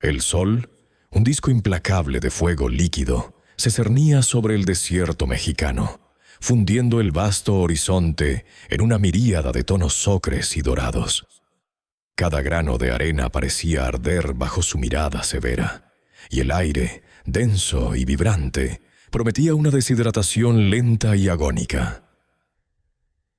El sol, un disco implacable de fuego líquido, se cernía sobre el desierto mexicano, fundiendo el vasto horizonte en una miríada de tonos ocres y dorados. Cada grano de arena parecía arder bajo su mirada severa, y el aire, denso y vibrante, prometía una deshidratación lenta y agónica.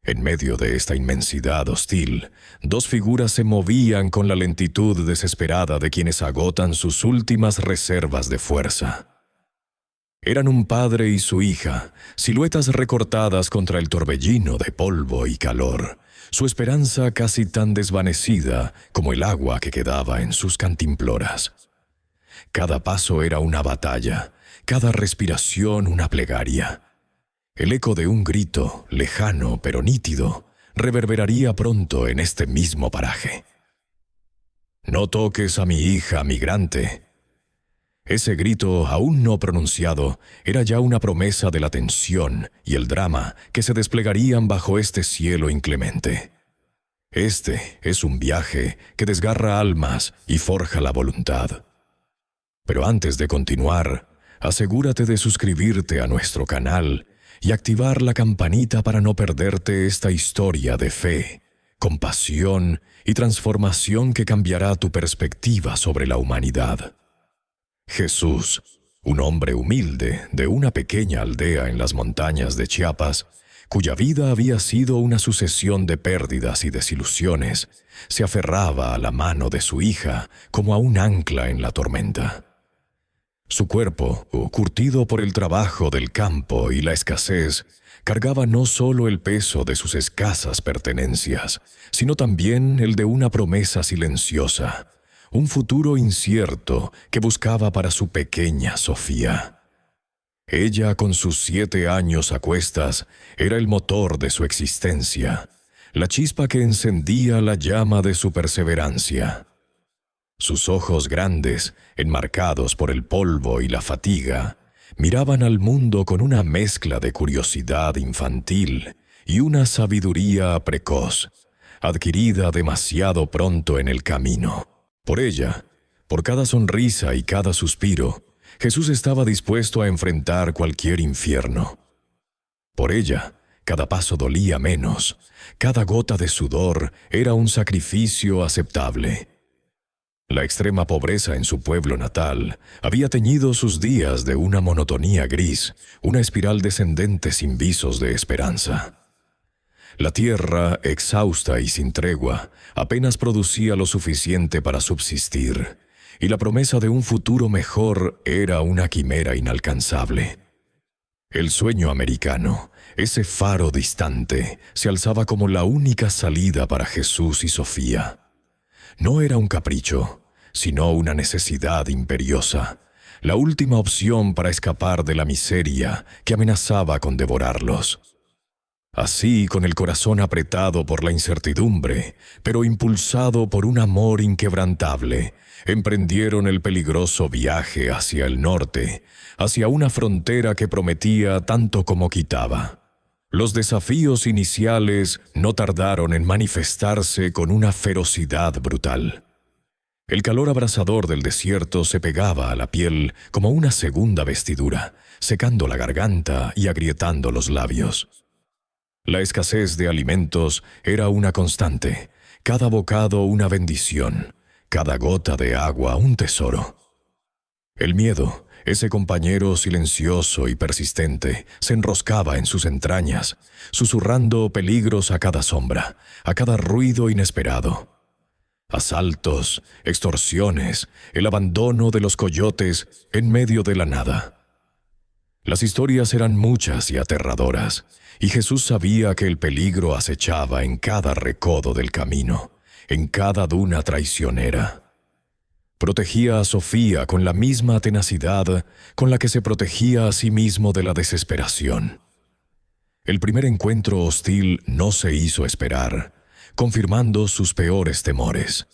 En medio de esta inmensidad hostil, dos figuras se movían con la lentitud desesperada de quienes agotan sus últimas reservas de fuerza. Eran un padre y su hija, siluetas recortadas contra el torbellino de polvo y calor, su esperanza casi tan desvanecida como el agua que quedaba en sus cantimploras. Cada paso era una batalla, cada respiración una plegaria. El eco de un grito, lejano pero nítido, reverberaría pronto en este mismo paraje. «No toques a mi hija migrante». Ese grito, aún no pronunciado, era ya una promesa de la tensión y el drama que se desplegarían bajo este cielo inclemente. Este es un viaje que desgarra almas y forja la voluntad. Pero antes de continuar, asegúrate de suscribirte a nuestro canal y activar la campanita para no perderte esta historia de fe, compasión y transformación que cambiará tu perspectiva sobre la humanidad. Jesús, un hombre humilde de una pequeña aldea en las montañas de Chiapas, cuya vida había sido una sucesión de pérdidas y desilusiones, se aferraba a la mano de su hija como a un ancla en la tormenta. Su cuerpo, curtido por el trabajo del campo y la escasez, cargaba no solo el peso de sus escasas pertenencias, sino también el de una promesa silenciosa, un futuro incierto que buscaba para su pequeña Sofía. Ella, con sus 7 años a cuestas, era el motor de su existencia, la chispa que encendía la llama de su perseverancia. Sus ojos grandes, enmarcados por el polvo y la fatiga, miraban al mundo con una mezcla de curiosidad infantil y una sabiduría precoz, adquirida demasiado pronto en el camino. Por ella, por cada sonrisa y cada suspiro, Jesús estaba dispuesto a enfrentar cualquier infierno. Por ella, cada paso dolía menos, cada gota de sudor era un sacrificio aceptable. La extrema pobreza en su pueblo natal había teñido sus días de una monotonía gris, una espiral descendente sin visos de esperanza. La tierra, exhausta y sin tregua, apenas producía lo suficiente para subsistir, y la promesa de un futuro mejor era una quimera inalcanzable. El sueño americano, ese faro distante, se alzaba como la única salida para Jesús y Sofía. No era un capricho, sino una necesidad imperiosa, la última opción para escapar de la miseria que amenazaba con devorarlos. Así, con el corazón apretado por la incertidumbre, pero impulsado por un amor inquebrantable, emprendieron el peligroso viaje hacia el norte, hacia una frontera que prometía tanto como quitaba. Los desafíos iniciales no tardaron en manifestarse con una ferocidad brutal. El calor abrasador del desierto se pegaba a la piel como una segunda vestidura, secando la garganta y agrietando los labios. La escasez de alimentos era una constante, cada bocado una bendición, cada gota de agua un tesoro. El miedo, ese compañero silencioso y persistente, se enroscaba en sus entrañas, susurrando peligros a cada sombra, a cada ruido inesperado. Asaltos, extorsiones, el abandono de los coyotes en medio de la nada. Las historias eran muchas y aterradoras, y Jesús sabía que el peligro acechaba en cada recodo del camino, en cada duna traicionera. Protegía a Sofía con la misma tenacidad con la que se protegía a sí mismo de la desesperación. El primer encuentro hostil no se hizo esperar, confirmando sus peores temores.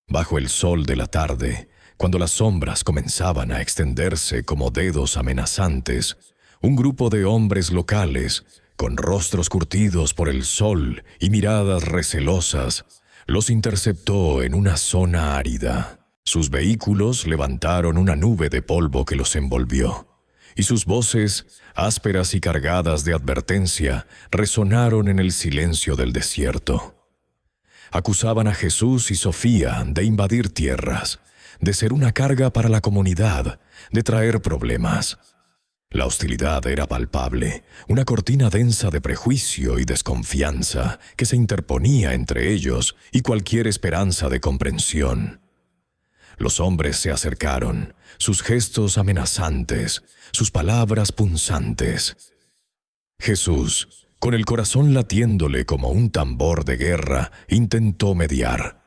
Bajo el sol de la tarde, cuando las sombras comenzaban a extenderse como dedos amenazantes, un grupo de hombres locales, con rostros curtidos por el sol y miradas recelosas, los interceptó en una zona árida. Sus vehículos levantaron una nube de polvo que los envolvió, y sus voces, ásperas y cargadas de advertencia, resonaron en el silencio del desierto. Acusaban a Jesús y Sofía de invadir tierras, de ser una carga para la comunidad, de traer problemas. La hostilidad era palpable, una cortina densa de prejuicio y desconfianza que se interponía entre ellos y cualquier esperanza de comprensión. Los hombres se acercaron, sus gestos amenazantes, sus palabras punzantes. Jesús, con el corazón latiéndole como un tambor de guerra, intentó mediar.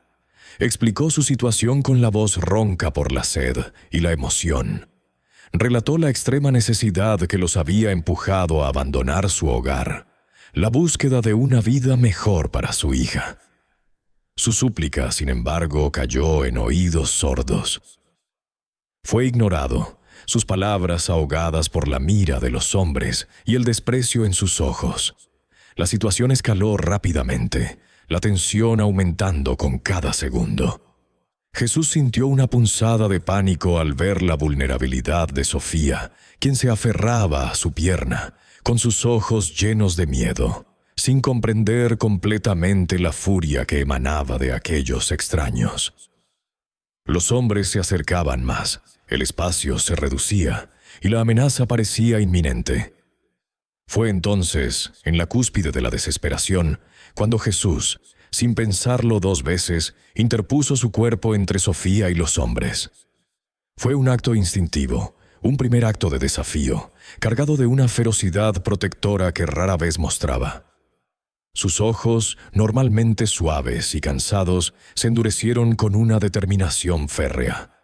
Explicó su situación con la voz ronca por la sed y la emoción. Relató la extrema necesidad que los había empujado a abandonar su hogar, la búsqueda de una vida mejor para su hija. Su súplica, sin embargo, cayó en oídos sordos. Fue ignorado, sus palabras ahogadas por la mira de los hombres y el desprecio en sus ojos. La situación escaló rápidamente, la tensión aumentando con cada segundo. Jesús sintió una punzada de pánico al ver la vulnerabilidad de Sofía, quien se aferraba a su pierna, con sus ojos llenos de miedo, sin comprender completamente la furia que emanaba de aquellos extraños. Los hombres se acercaban más, el espacio se reducía y la amenaza parecía inminente. Fue entonces, en la cúspide de la desesperación, cuando Jesús, sin pensarlo dos veces, interpuso su cuerpo entre Sofía y los hombres. Fue un acto instintivo, un primer acto de desafío, cargado de una ferocidad protectora que rara vez mostraba. Sus ojos, normalmente suaves y cansados, se endurecieron con una determinación férrea.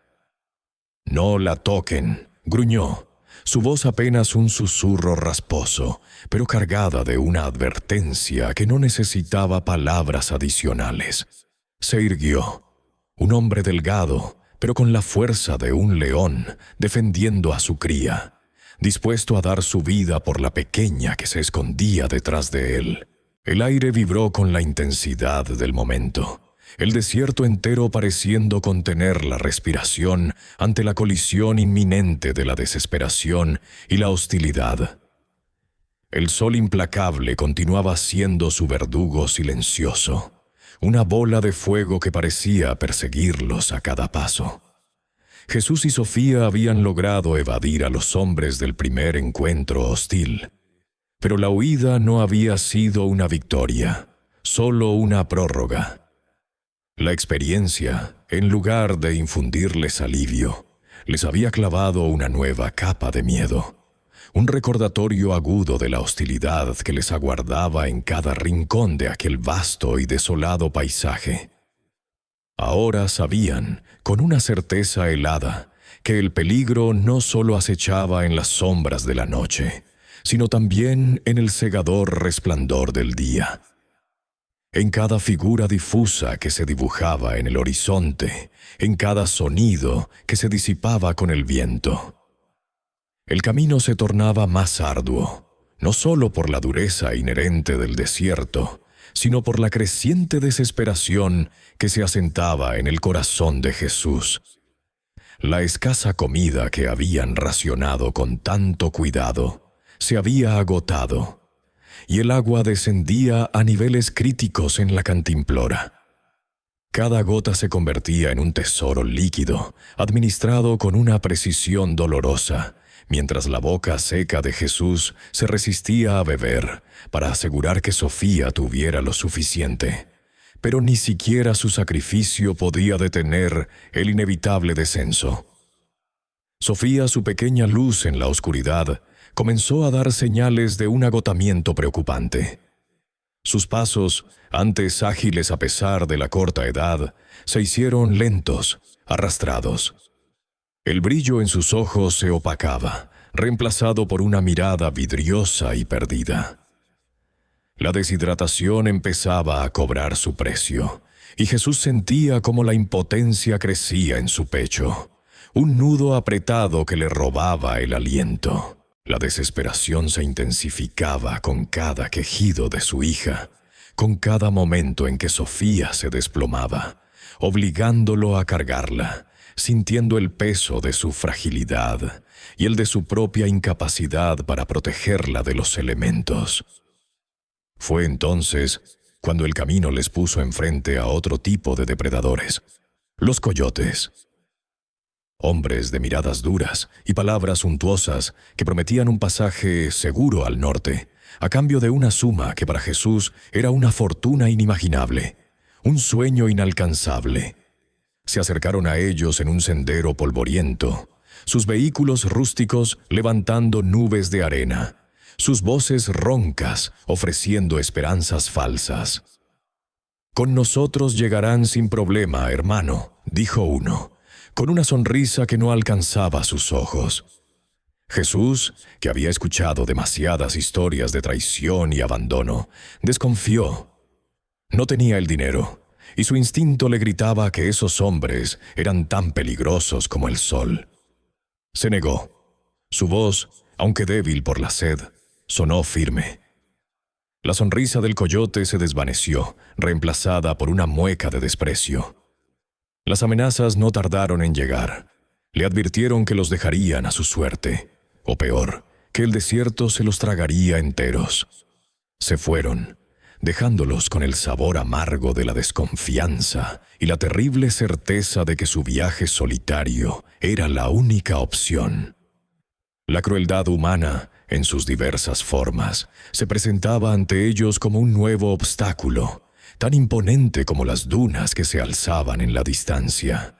«No la toquen», gruñó, su voz apenas un susurro rasposo, pero cargada de una advertencia que no necesitaba palabras adicionales. Se irguió, un hombre delgado, pero con la fuerza de un león, defendiendo a su cría, dispuesto a dar su vida por la pequeña que se escondía detrás de él. El aire vibró con la intensidad del momento, el desierto entero pareciendo contener la respiración ante la colisión inminente de la desesperación y la hostilidad. El sol implacable continuaba siendo su verdugo silencioso, una bola de fuego que parecía perseguirlos a cada paso. Jesús y Sofía habían logrado evadir a los hombres del primer encuentro hostil, pero la huida no había sido una victoria, solo una prórroga. La experiencia, en lugar de infundirles alivio, les había clavado una nueva capa de miedo, un recordatorio agudo de la hostilidad que les aguardaba en cada rincón de aquel vasto y desolado paisaje. Ahora sabían, con una certeza helada, que el peligro no solo acechaba en las sombras de la noche, sino también en el cegador resplandor del día. En cada figura difusa que se dibujaba en el horizonte, en cada sonido que se disipaba con el viento. El camino se tornaba más arduo, no solo por la dureza inherente del desierto, sino por la creciente desesperación que se asentaba en el corazón de Jesús. La escasa comida que habían racionado con tanto cuidado se había agotado, y el agua descendía a niveles críticos en la cantimplora. Cada gota se convertía en un tesoro líquido, administrado con una precisión dolorosa, mientras la boca seca de Jesús se resistía a beber para asegurar que Sofía tuviera lo suficiente. Pero ni siquiera su sacrificio podía detener el inevitable descenso. Sofía, su pequeña luz en la oscuridad, comenzó a dar señales de un agotamiento preocupante. Sus pasos, antes ágiles a pesar de la corta edad, se hicieron lentos, arrastrados. El brillo en sus ojos se opacaba, reemplazado por una mirada vidriosa y perdida. La deshidratación empezaba a cobrar su precio, y Jesús sentía cómo la impotencia crecía en su pecho, un nudo apretado que le robaba el aliento. La desesperación se intensificaba con cada quejido de su hija, con cada momento en que Sofía se desplomaba, obligándolo a cargarla, sintiendo el peso de su fragilidad y el de su propia incapacidad para protegerla de los elementos. Fue entonces cuando el camino les puso enfrente a otro tipo de depredadores, los coyotes. Hombres de miradas duras y palabras suntuosas que prometían un pasaje seguro al norte, a cambio de una suma que para Jesús era una fortuna inimaginable, un sueño inalcanzable. Se acercaron a ellos en un sendero polvoriento, sus vehículos rústicos levantando nubes de arena, sus voces roncas ofreciendo esperanzas falsas. «Con nosotros llegarán sin problema, hermano», dijo uno, con una sonrisa que no alcanzaba sus ojos. Jesús, que había escuchado demasiadas historias de traición y abandono, desconfió. No tenía el dinero, y su instinto le gritaba que esos hombres eran tan peligrosos como el sol. Se negó. Su voz, aunque débil por la sed, sonó firme. La sonrisa del coyote se desvaneció, reemplazada por una mueca de desprecio. Las amenazas no tardaron en llegar. Le advirtieron que los dejarían a su suerte, o peor, que el desierto se los tragaría enteros. Se fueron, dejándolos con el sabor amargo de la desconfianza y la terrible certeza de que su viaje solitario era la única opción. La crueldad humana, en sus diversas formas, se presentaba ante ellos como un nuevo obstáculo, tan imponente como las dunas que se alzaban en la distancia.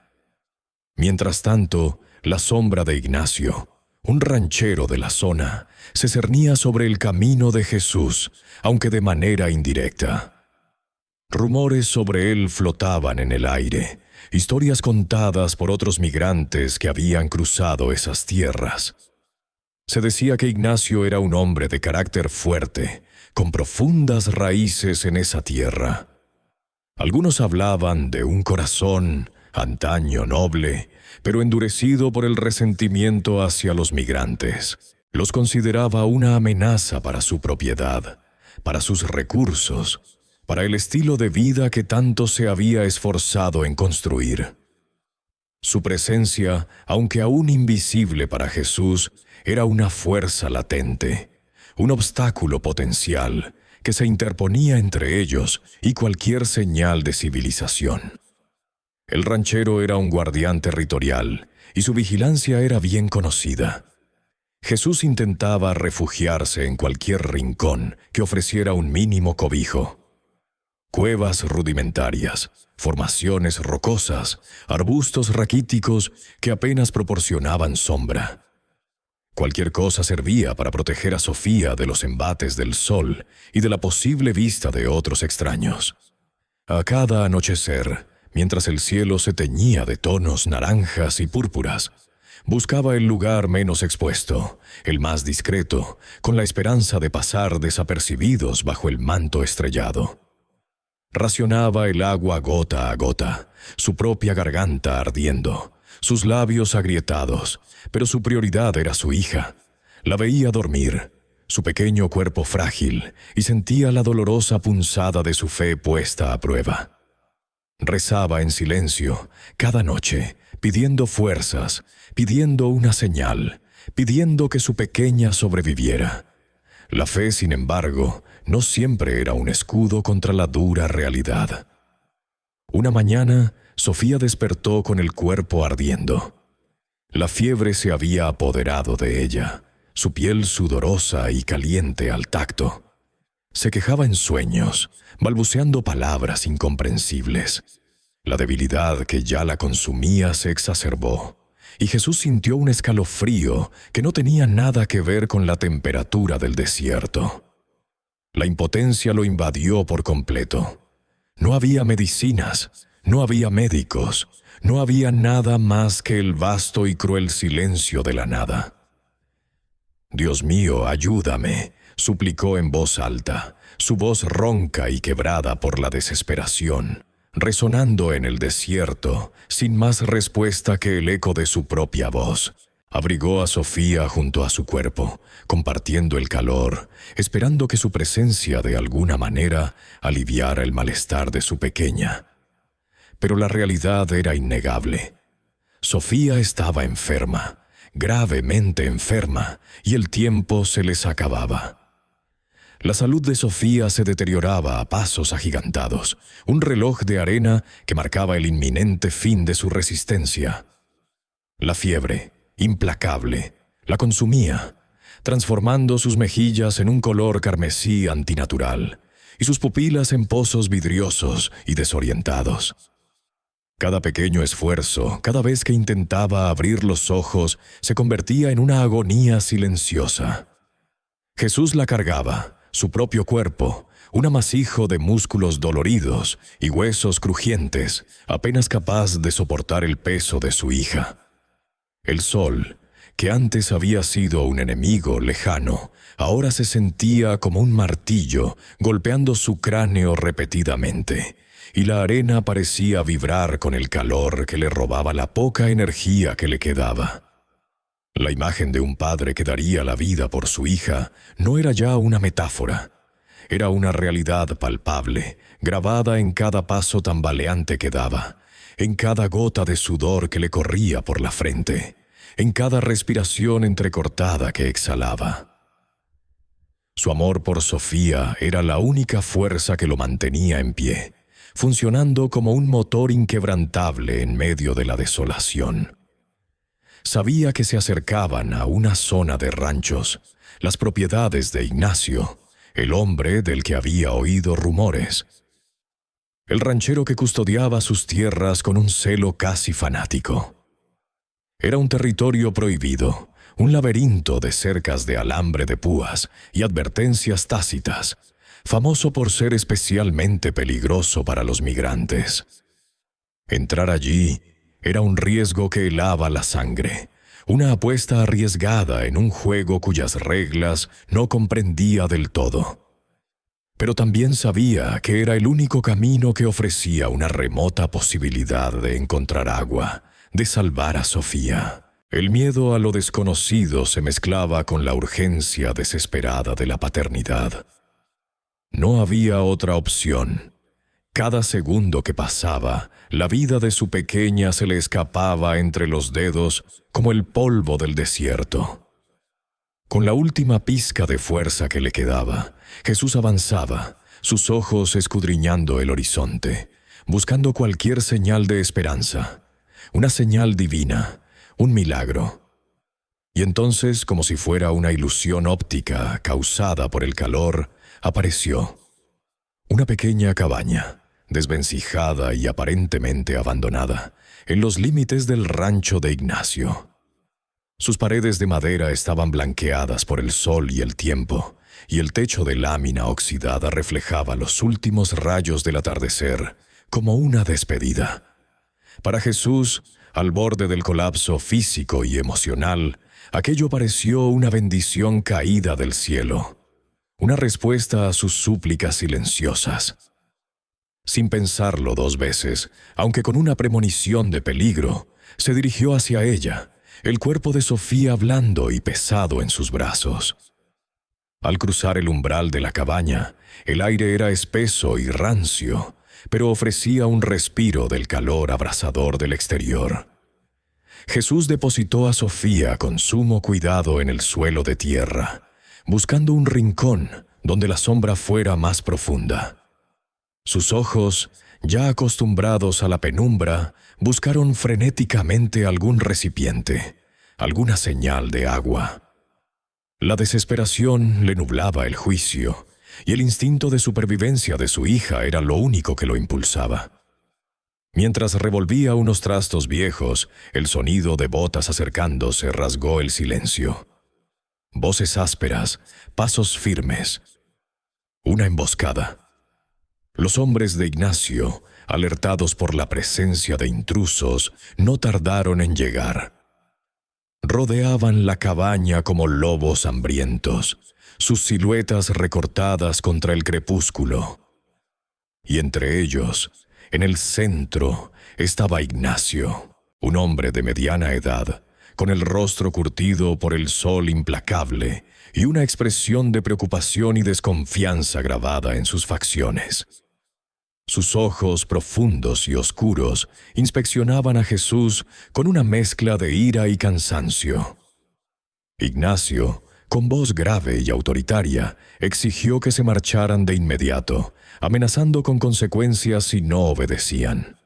Mientras tanto, la sombra de Ignacio, un ranchero de la zona, se cernía sobre el camino de Jesús, aunque de manera indirecta. Rumores sobre él flotaban en el aire, historias contadas por otros migrantes que habían cruzado esas tierras. Se decía que Ignacio era un hombre de carácter fuerte, con profundas raíces en esa tierra. Algunos hablaban de un corazón, antaño noble, pero endurecido por el resentimiento hacia los migrantes. Los consideraba una amenaza para su propiedad, para sus recursos, para el estilo de vida que tanto se había esforzado en construir. Su presencia, aunque aún invisible para Jesús, era una fuerza latente, un obstáculo potencial que se interponía entre ellos y cualquier señal de civilización. El ranchero era un guardián territorial y su vigilancia era bien conocida. Jesús intentaba refugiarse en cualquier rincón que ofreciera un mínimo cobijo. Cuevas rudimentarias, formaciones rocosas, arbustos raquíticos que apenas proporcionaban sombra. Cualquier cosa servía para proteger a Sofía de los embates del sol y de la posible vista de otros extraños. A cada anochecer, mientras el cielo se teñía de tonos naranjas y púrpuras, buscaba el lugar menos expuesto, el más discreto, con la esperanza de pasar desapercibidos bajo el manto estrellado. Racionaba el agua gota a gota, su propia garganta ardiendo, sus labios agrietados, pero su prioridad era su hija. La veía dormir, su pequeño cuerpo frágil, y sentía la dolorosa punzada de su fe puesta a prueba. Rezaba en silencio, cada noche, pidiendo fuerzas, pidiendo una señal, pidiendo que su pequeña sobreviviera. La fe, sin embargo, no siempre era un escudo contra la dura realidad. Una mañana, Sofía despertó con el cuerpo ardiendo. La fiebre se había apoderado de ella, su piel sudorosa y caliente al tacto. Se quejaba en sueños, balbuceando palabras incomprensibles. La debilidad que ya la consumía se exacerbó, y Jesús sintió un escalofrío que no tenía nada que ver con la temperatura del desierto. La impotencia lo invadió por completo. No había medicinas, no había médicos, no había nada más que el vasto y cruel silencio de la nada. «Dios mío, ayúdame», suplicó en voz alta, su voz ronca y quebrada por la desesperación, resonando en el desierto, sin más respuesta que el eco de su propia voz. Abrigó a Sofía junto a su cuerpo, compartiendo el calor, esperando que su presencia de alguna manera aliviara el malestar de su pequeña. Pero la realidad era innegable. Sofía estaba enferma, gravemente enferma, y el tiempo se les acababa. La salud de Sofía se deterioraba a pasos agigantados, un reloj de arena que marcaba el inminente fin de su resistencia. La fiebre, implacable, la consumía, transformando sus mejillas en un color carmesí antinatural y sus pupilas en pozos vidriosos y desorientados. Cada pequeño esfuerzo, cada vez que intentaba abrir los ojos, se convertía en una agonía silenciosa. Jesús la cargaba, su propio cuerpo, un amasijo de músculos doloridos y huesos crujientes, apenas capaz de soportar el peso de su hija. El sol, que antes había sido un enemigo lejano, ahora se sentía como un martillo golpeando su cráneo repetidamente, y la arena parecía vibrar con el calor que le robaba la poca energía que le quedaba. La imagen de un padre que daría la vida por su hija no era ya una metáfora. Era una realidad palpable, grabada en cada paso tambaleante que daba, en cada gota de sudor que le corría por la frente, en cada respiración entrecortada que exhalaba. Su amor por Sofía era la única fuerza que lo mantenía en pie, funcionando como un motor inquebrantable en medio de la desolación. Sabía que se acercaban a una zona de ranchos, las propiedades de Ignacio, el hombre del que había oído rumores. El ranchero que custodiaba sus tierras con un celo casi fanático. Era un territorio prohibido, un laberinto de cercas de alambre de púas y advertencias tácitas, famoso por ser especialmente peligroso para los migrantes. Entrar allí era un riesgo que helaba la sangre, una apuesta arriesgada en un juego cuyas reglas no comprendía del todo. Pero también sabía que era el único camino que ofrecía una remota posibilidad de encontrar agua, de salvar a Sofía. El miedo a lo desconocido se mezclaba con la urgencia desesperada de la paternidad. No había otra opción. Cada segundo que pasaba, la vida de su pequeña se le escapaba entre los dedos como el polvo del desierto. Con la última pizca de fuerza que le quedaba, Jesús avanzaba, sus ojos escudriñando el horizonte, buscando cualquier señal de esperanza, una señal divina, un milagro. Y entonces, como si fuera una ilusión óptica causada por el calor, apareció una pequeña cabaña, desvencijada y aparentemente abandonada, en los límites del rancho de Ignacio. Sus paredes de madera estaban blanqueadas por el sol y el tiempo, y el techo de lámina oxidada reflejaba los últimos rayos del atardecer, como una despedida. Para Jesús, al borde del colapso físico y emocional, aquello pareció una bendición caída del cielo, una respuesta a sus súplicas silenciosas. Sin pensarlo dos veces, aunque con una premonición de peligro, se dirigió hacia ella, el cuerpo de Sofía blando y pesado en sus brazos. Al cruzar el umbral de la cabaña, el aire era espeso y rancio, pero ofrecía un respiro del calor abrasador del exterior. Jesús depositó a Sofía con sumo cuidado en el suelo de tierra, buscando un rincón donde la sombra fuera más profunda. Sus ojos, ya acostumbrados a la penumbra, buscaron frenéticamente algún recipiente, alguna señal de agua. La desesperación le nublaba el juicio, y el instinto de supervivencia de su hija era lo único que lo impulsaba. Mientras revolvía unos trastos viejos, el sonido de botas acercándose rasgó el silencio. Voces ásperas, pasos firmes. Una emboscada. Los hombres de Ignacio, alertados por la presencia de intrusos, no tardaron en llegar. Rodeaban la cabaña como lobos hambrientos, sus siluetas recortadas contra el crepúsculo. Y entre ellos, en el centro, estaba Ignacio, un hombre de mediana edad, con el rostro curtido por el sol implacable y una expresión de preocupación y desconfianza grabada en sus facciones. Sus ojos profundos y oscuros inspeccionaban a Jesús con una mezcla de ira y cansancio. Ignacio, con voz grave y autoritaria, exigió que se marcharan de inmediato, amenazando con consecuencias si no obedecían.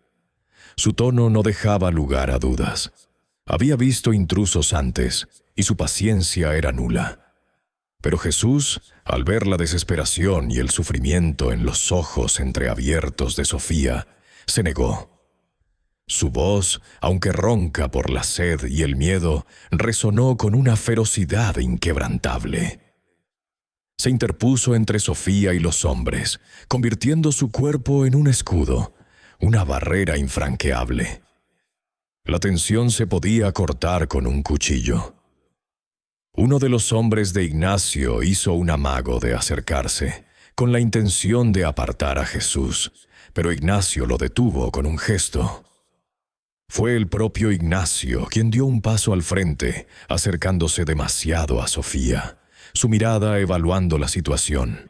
Su tono no dejaba lugar a dudas. Había visto intrusos antes, y su paciencia era nula. Pero Jesús, al ver la desesperación y el sufrimiento en los ojos entreabiertos de Sofía, se negó. Su voz, aunque ronca por la sed y el miedo, resonó con una ferocidad inquebrantable. Se interpuso entre Sofía y los hombres, convirtiendo su cuerpo en un escudo, una barrera infranqueable. La tensión se podía cortar con un cuchillo. Uno de los hombres de Ignacio hizo un amago de acercarse, con la intención de apartar a Jesús, pero Ignacio lo detuvo con un gesto. Fue el propio Ignacio quien dio un paso al frente, acercándose demasiado a Sofía, su mirada evaluando la situación,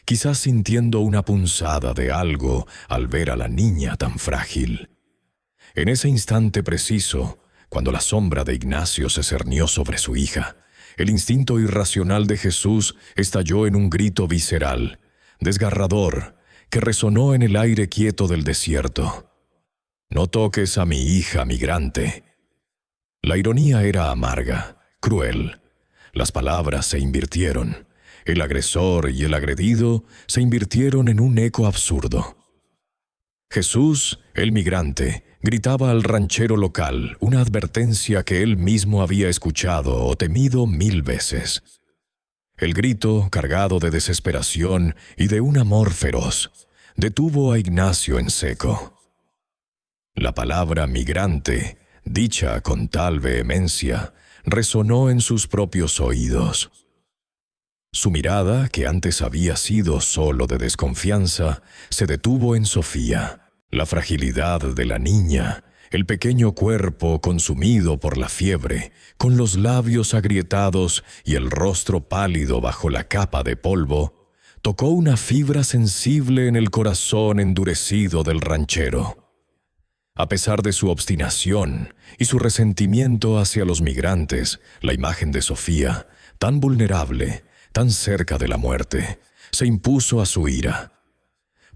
quizás sintiendo una punzada de algo al ver a la niña tan frágil. En ese instante preciso, cuando la sombra de Ignacio se cernió sobre su hija, el instinto irracional de Jesús estalló en un grito visceral, desgarrador, que resonó en el aire quieto del desierto. «No toques a mi hija migrante». La ironía era amarga, cruel. Las palabras se invirtieron. El agresor y el agredido se invirtieron en un eco absurdo. Jesús, el migrante, gritaba al ranchero local una advertencia que él mismo había escuchado o temido 1000 veces. El grito, cargado de desesperación y de un amor feroz, detuvo a Ignacio en seco. La palabra migrante, dicha con tal vehemencia, resonó en sus propios oídos. Su mirada, que antes había sido solo de desconfianza, se detuvo en Sofía. La fragilidad de la niña, el pequeño cuerpo consumido por la fiebre, con los labios agrietados y el rostro pálido bajo la capa de polvo, tocó una fibra sensible en el corazón endurecido del ranchero. A pesar de su obstinación y su resentimiento hacia los migrantes, la imagen de Sofía, tan vulnerable, tan cerca de la muerte, se impuso a su ira.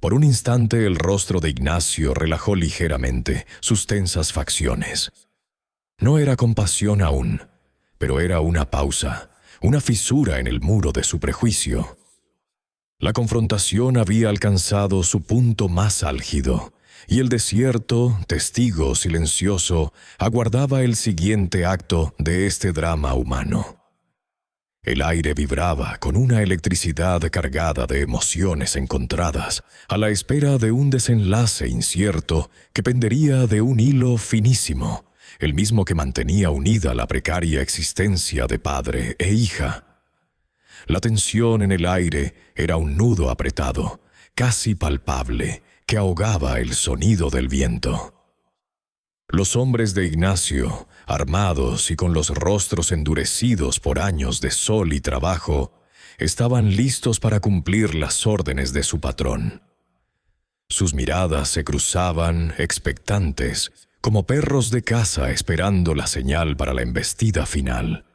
Por un instante el rostro de Ignacio relajó ligeramente sus tensas facciones. No era compasión aún, pero era una pausa, una fisura en el muro de su prejuicio. La confrontación había alcanzado su punto más álgido, y el desierto, testigo silencioso, aguardaba el siguiente acto de este drama humano. El aire vibraba con una electricidad cargada de emociones encontradas, a la espera de un desenlace incierto que pendería de un hilo finísimo, el mismo que mantenía unida la precaria existencia de padre e hija. La tensión en el aire era un nudo apretado, casi palpable, que ahogaba el sonido del viento. Los hombres de Ignacio, armados y con los rostros endurecidos por años de sol y trabajo, estaban listos para cumplir las órdenes de su patrón. Sus miradas se cruzaban, expectantes, como perros de caza esperando la señal para la embestida final.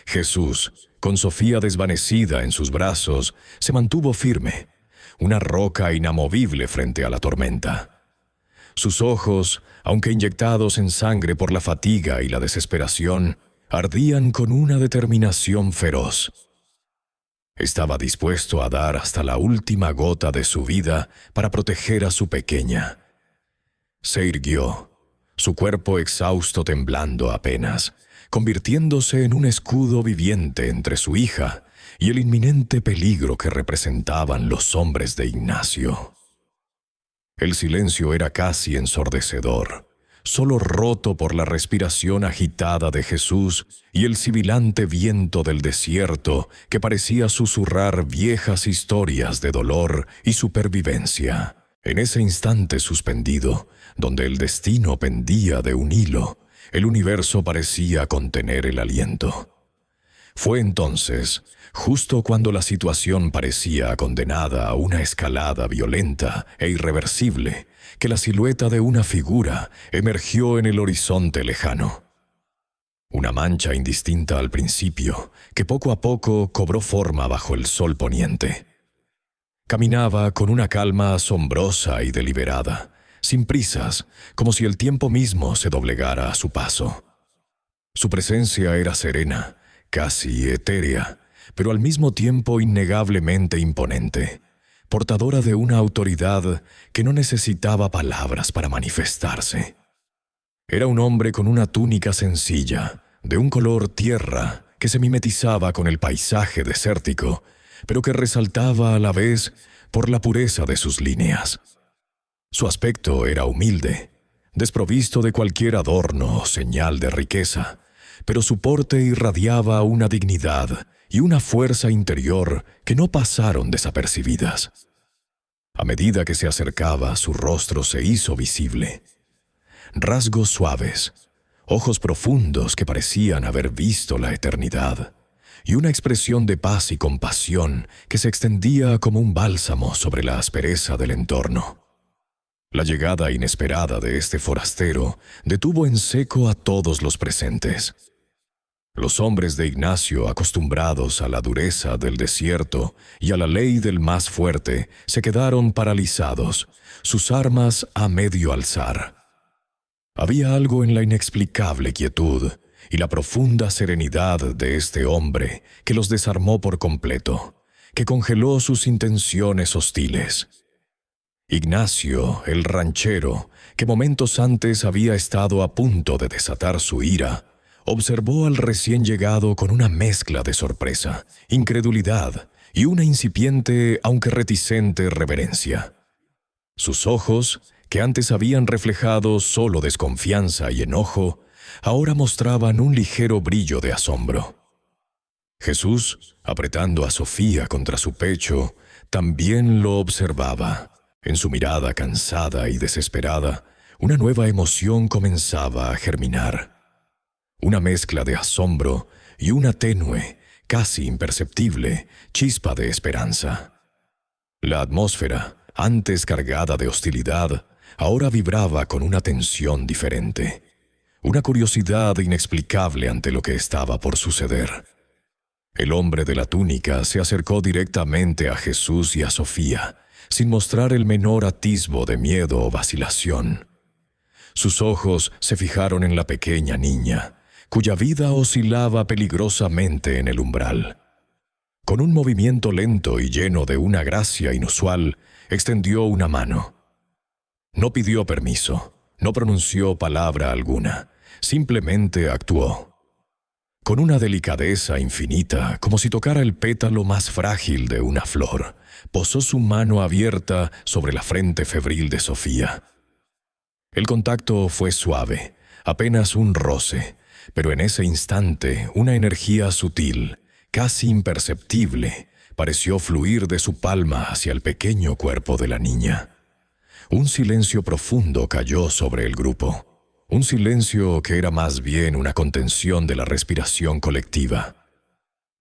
Jesús, con Sofía desvanecida en sus brazos, se mantuvo firme, una roca inamovible frente a la tormenta. Sus ojos, aunque inyectados en sangre por la fatiga y la desesperación, ardían con una determinación feroz. Estaba dispuesto a dar hasta la última gota de su vida para proteger a su pequeña. Se irguió, su cuerpo exhausto temblando apenas, convirtiéndose en un escudo viviente entre su hija y el inminente peligro que representaban los hombres de Ignacio. El silencio era casi ensordecedor, solo roto por la respiración agitada de Jesús y el sibilante viento del desierto que parecía susurrar viejas historias de dolor y supervivencia. En ese instante suspendido, donde el destino pendía de un hilo, el universo parecía contener el aliento. Fue entonces, justo cuando la situación parecía condenada a una escalada violenta e irreversible, que la silueta de una figura emergió en el horizonte lejano. Una mancha indistinta al principio, que poco a poco cobró forma bajo el sol poniente. Caminaba con una calma asombrosa y deliberada, sin prisas, como si el tiempo mismo se doblegara a su paso. Su presencia era serena, casi etérea, pero al mismo tiempo innegablemente imponente, portadora de una autoridad que no necesitaba palabras para manifestarse. Era un hombre con una túnica sencilla, de un color tierra, que se mimetizaba con el paisaje desértico, pero que resaltaba a la vez por la pureza de sus líneas. Su aspecto era humilde, desprovisto de cualquier adorno o señal de riqueza, pero su porte irradiaba una dignidad y una fuerza interior que no pasaron desapercibidas. A medida que se acercaba, su rostro se hizo visible. Rasgos suaves, ojos profundos que parecían haber visto la eternidad, y una expresión de paz y compasión que se extendía como un bálsamo sobre la aspereza del entorno. La llegada inesperada de este forastero detuvo en seco a todos los presentes. Los hombres de Ignacio, acostumbrados a la dureza del desierto y a la ley del más fuerte, se quedaron paralizados, sus armas a medio alzar. Había algo en la inexplicable quietud y la profunda serenidad de este hombre que los desarmó por completo, que congeló sus intenciones hostiles. Ignacio, el ranchero, que momentos antes había estado a punto de desatar su ira, observó al recién llegado con una mezcla de sorpresa, incredulidad y una incipiente, aunque reticente, reverencia. Sus ojos, que antes habían reflejado solo desconfianza y enojo, ahora mostraban un ligero brillo de asombro. Jesús, apretando a Sofía contra su pecho, también lo observaba. En su mirada cansada y desesperada, una nueva emoción comenzaba a germinar. Una mezcla de asombro y una tenue, casi imperceptible, chispa de esperanza. La atmósfera, antes cargada de hostilidad, ahora vibraba con una tensión diferente, una curiosidad inexplicable ante lo que estaba por suceder. El hombre de la túnica se acercó directamente a Jesús y a Sofía, sin mostrar el menor atisbo de miedo o vacilación. Sus ojos se fijaron en la pequeña niña, cuya vida oscilaba peligrosamente en el umbral. Con un movimiento lento y lleno de una gracia inusual, extendió una mano. No pidió permiso, no pronunció palabra alguna, simplemente actuó. Con una delicadeza infinita, como si tocara el pétalo más frágil de una flor, posó su mano abierta sobre la frente febril de Sofía. El contacto fue suave, apenas un roce, pero en ese instante una energía sutil, casi imperceptible, pareció fluir de su palma hacia el pequeño cuerpo de la niña. Un silencio profundo cayó sobre el grupo, un silencio que era más bien una contención de la respiración colectiva.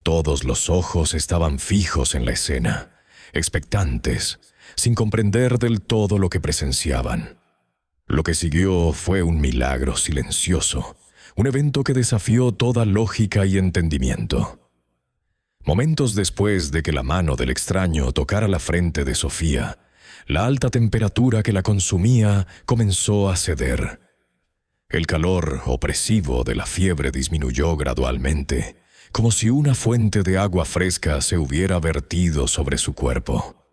Todos los ojos estaban fijos en la escena, expectantes, sin comprender del todo lo que presenciaban. Lo que siguió fue un milagro silencioso, un evento que desafió toda lógica y entendimiento. Momentos después de que la mano del extraño tocara la frente de Sofía, la alta temperatura que la consumía comenzó a ceder. El calor opresivo de la fiebre disminuyó gradualmente, como si una fuente de agua fresca se hubiera vertido sobre su cuerpo.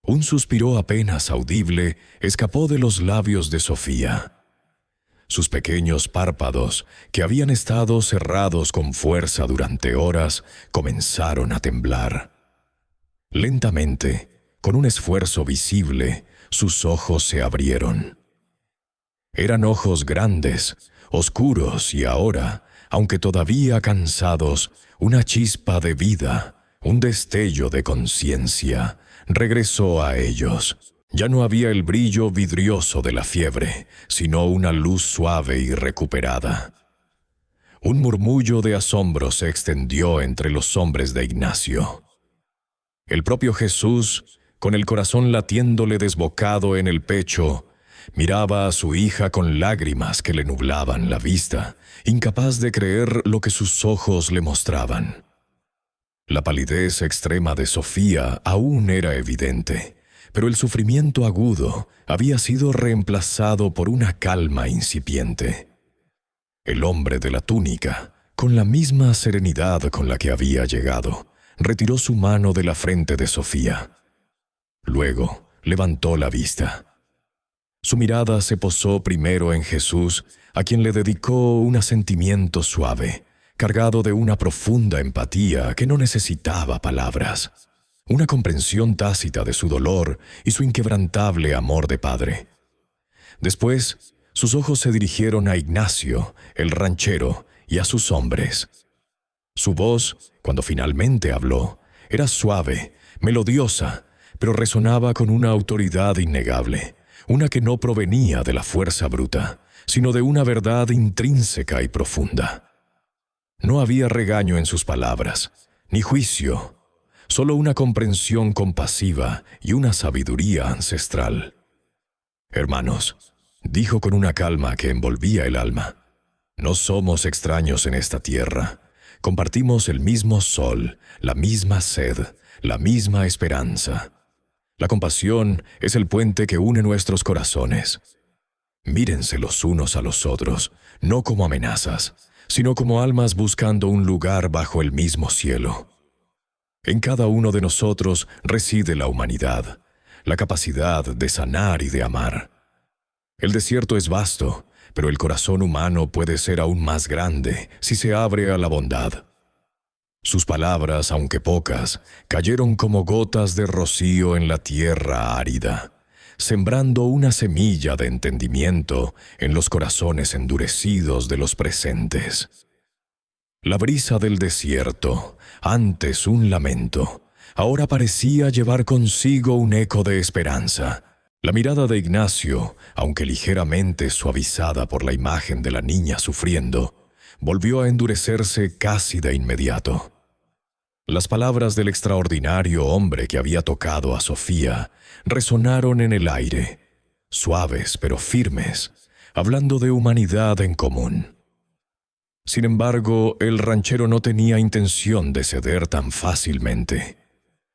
Un suspiro apenas audible escapó de los labios de Sofía. Sus pequeños párpados, que habían estado cerrados con fuerza durante horas, comenzaron a temblar. Lentamente, con un esfuerzo visible, sus ojos se abrieron. Eran ojos grandes, oscuros y ahora, aunque todavía cansados, una chispa de vida, un destello de conciencia, regresó a ellos. Ya no había el brillo vidrioso de la fiebre, sino una luz suave y recuperada. Un murmullo de asombro se extendió entre los hombres de Ignacio. El propio Jesús, con el corazón latiéndole desbocado en el pecho, miraba a su hija con lágrimas que le nublaban la vista, incapaz de creer lo que sus ojos le mostraban. La palidez extrema de Sofía aún era evidente, pero el sufrimiento agudo había sido reemplazado por una calma incipiente. El hombre de la túnica, con la misma serenidad con la que había llegado, retiró su mano de la frente de Sofía. Luego levantó la vista. Su mirada se posó primero en Jesús, a quien le dedicó un asentimiento suave, cargado de una profunda empatía que no necesitaba palabras, una comprensión tácita de su dolor y su inquebrantable amor de padre. Después, sus ojos se dirigieron a Ignacio, el ranchero, y a sus hombres. Su voz, cuando finalmente habló, era suave, melodiosa, pero resonaba con una autoridad innegable, una que no provenía de la fuerza bruta, sino de una verdad intrínseca y profunda. No había regaño en sus palabras, ni juicio, solo una comprensión compasiva y una sabiduría ancestral. «Hermanos», dijo con una calma que envolvía el alma, «no somos extraños en esta tierra. Compartimos el mismo sol, la misma sed, la misma esperanza. La compasión es el puente que une nuestros corazones. Mírense los unos a los otros, no como amenazas, sino como almas buscando un lugar bajo el mismo cielo. En cada uno de nosotros reside la humanidad, la capacidad de sanar y de amar. El desierto es vasto, pero el corazón humano puede ser aún más grande si se abre a la bondad». Sus palabras, aunque pocas, cayeron como gotas de rocío en la tierra árida, sembrando una semilla de entendimiento en los corazones endurecidos de los presentes. La brisa del desierto, antes un lamento, ahora parecía llevar consigo un eco de esperanza. La mirada de Ignacio, aunque ligeramente suavizada por la imagen de la niña sufriendo, volvió a endurecerse casi de inmediato. Las palabras del extraordinario hombre que había tocado a Sofía resonaron en el aire, suaves pero firmes, hablando de humanidad en común. Sin embargo, el ranchero no tenía intención de ceder tan fácilmente.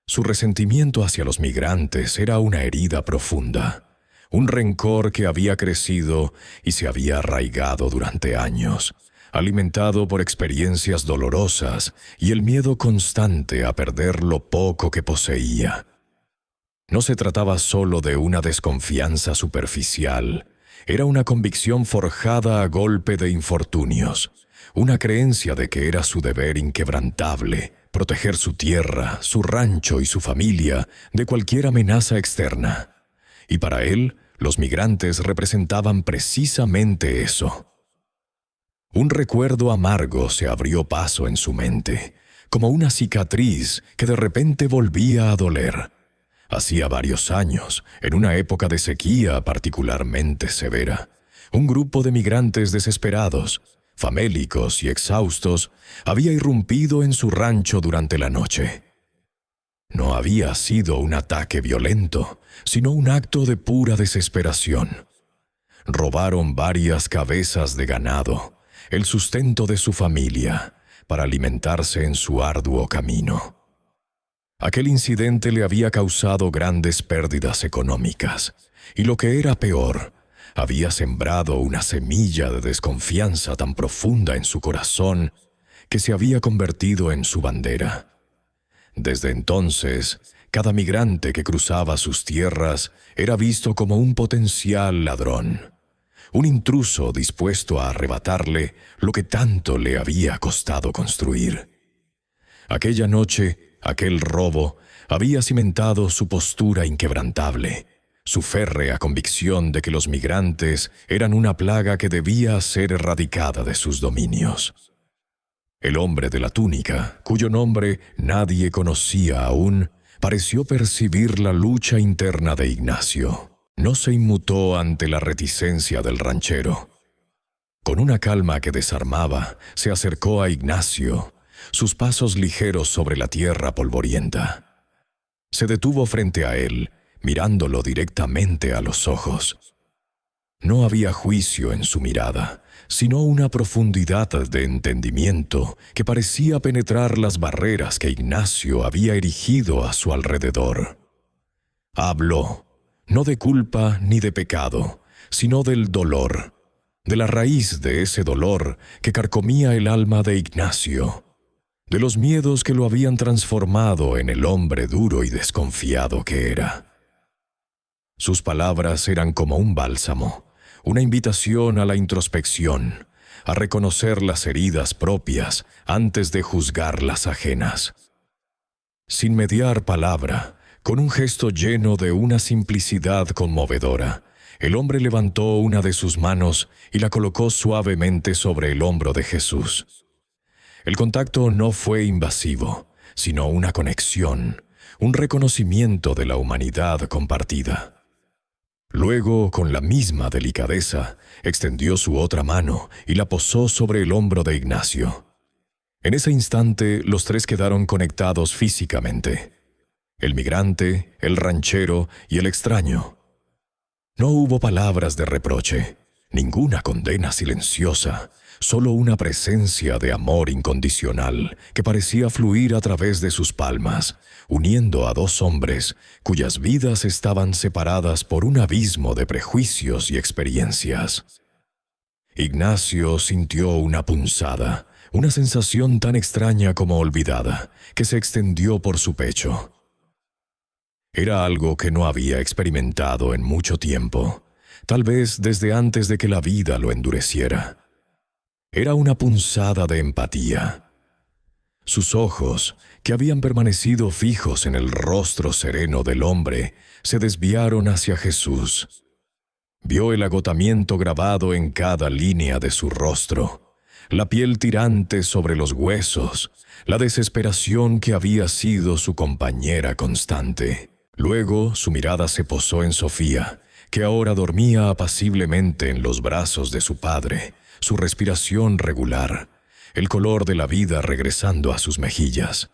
Su resentimiento hacia los migrantes era una herida profunda, un rencor que había crecido y se había arraigado durante años, alimentado por experiencias dolorosas y el miedo constante a perder lo poco que poseía. No se trataba solo de una desconfianza superficial, era una convicción forjada a golpe de infortunios, una creencia de que era su deber inquebrantable proteger su tierra, su rancho y su familia de cualquier amenaza externa. Y para él, los migrantes representaban precisamente eso. Un recuerdo amargo se abrió paso en su mente, como una cicatriz que de repente volvía a doler. Hacía varios años, en una época de sequía particularmente severa, un grupo de migrantes desesperados, famélicos y exhaustos, había irrumpido en su rancho durante la noche. No había sido un ataque violento, sino un acto de pura desesperación. Robaron varias cabezas de ganado, el sustento de su familia, para alimentarse en su arduo camino. Aquel incidente le había causado grandes pérdidas económicas, y lo que era peor, había sembrado una semilla de desconfianza tan profunda en su corazón que se había convertido en su bandera. Desde entonces, cada migrante que cruzaba sus tierras era visto como un potencial ladrón, un intruso dispuesto a arrebatarle lo que tanto le había costado construir. Aquella noche, aquel robo había cimentado su postura inquebrantable, su férrea convicción de que los migrantes eran una plaga que debía ser erradicada de sus dominios. El hombre de la túnica, cuyo nombre nadie conocía aún, pareció percibir la lucha interna de Ignacio. No se inmutó ante la reticencia del ranchero. Con una calma que desarmaba, se acercó a Ignacio, sus pasos ligeros sobre la tierra polvorienta. Se detuvo frente a él, mirándolo directamente a los ojos. No había juicio en su mirada, sino una profundidad de entendimiento que parecía penetrar las barreras que Ignacio había erigido a su alrededor. Habló, no de culpa ni de pecado, sino del dolor, de la raíz de ese dolor que carcomía el alma de Ignacio, de los miedos que lo habían transformado en el hombre duro y desconfiado que era. Sus palabras eran como un bálsamo, una invitación a la introspección, a reconocer las heridas propias antes de juzgar las ajenas. Sin mediar palabra, con un gesto lleno de una simplicidad conmovedora, el hombre levantó una de sus manos y la colocó suavemente sobre el hombro de Jesús. El contacto no fue invasivo, sino una conexión, un reconocimiento de la humanidad compartida. Luego, con la misma delicadeza, extendió su otra mano y la posó sobre el hombro de Ignacio. En ese instante, los tres quedaron conectados físicamente: el migrante, el ranchero y el extraño. No hubo palabras de reproche, ninguna condena silenciosa, solo una presencia de amor incondicional que parecía fluir a través de sus palmas, uniendo a dos hombres cuyas vidas estaban separadas por un abismo de prejuicios y experiencias. Ignacio sintió una punzada, una sensación tan extraña como olvidada, que se extendió por su pecho. Era algo que no había experimentado en mucho tiempo, tal vez desde antes de que la vida lo endureciera. Era una punzada de empatía. Sus ojos, que habían permanecido fijos en el rostro sereno del hombre, se desviaron hacia Jesús. Vio el agotamiento grabado en cada línea de su rostro, la piel tirante sobre los huesos, la desesperación que había sido su compañera constante. Luego su mirada se posó en Sofía, que ahora dormía apaciblemente en los brazos de su padre, su respiración regular, el color de la vida regresando a sus mejillas.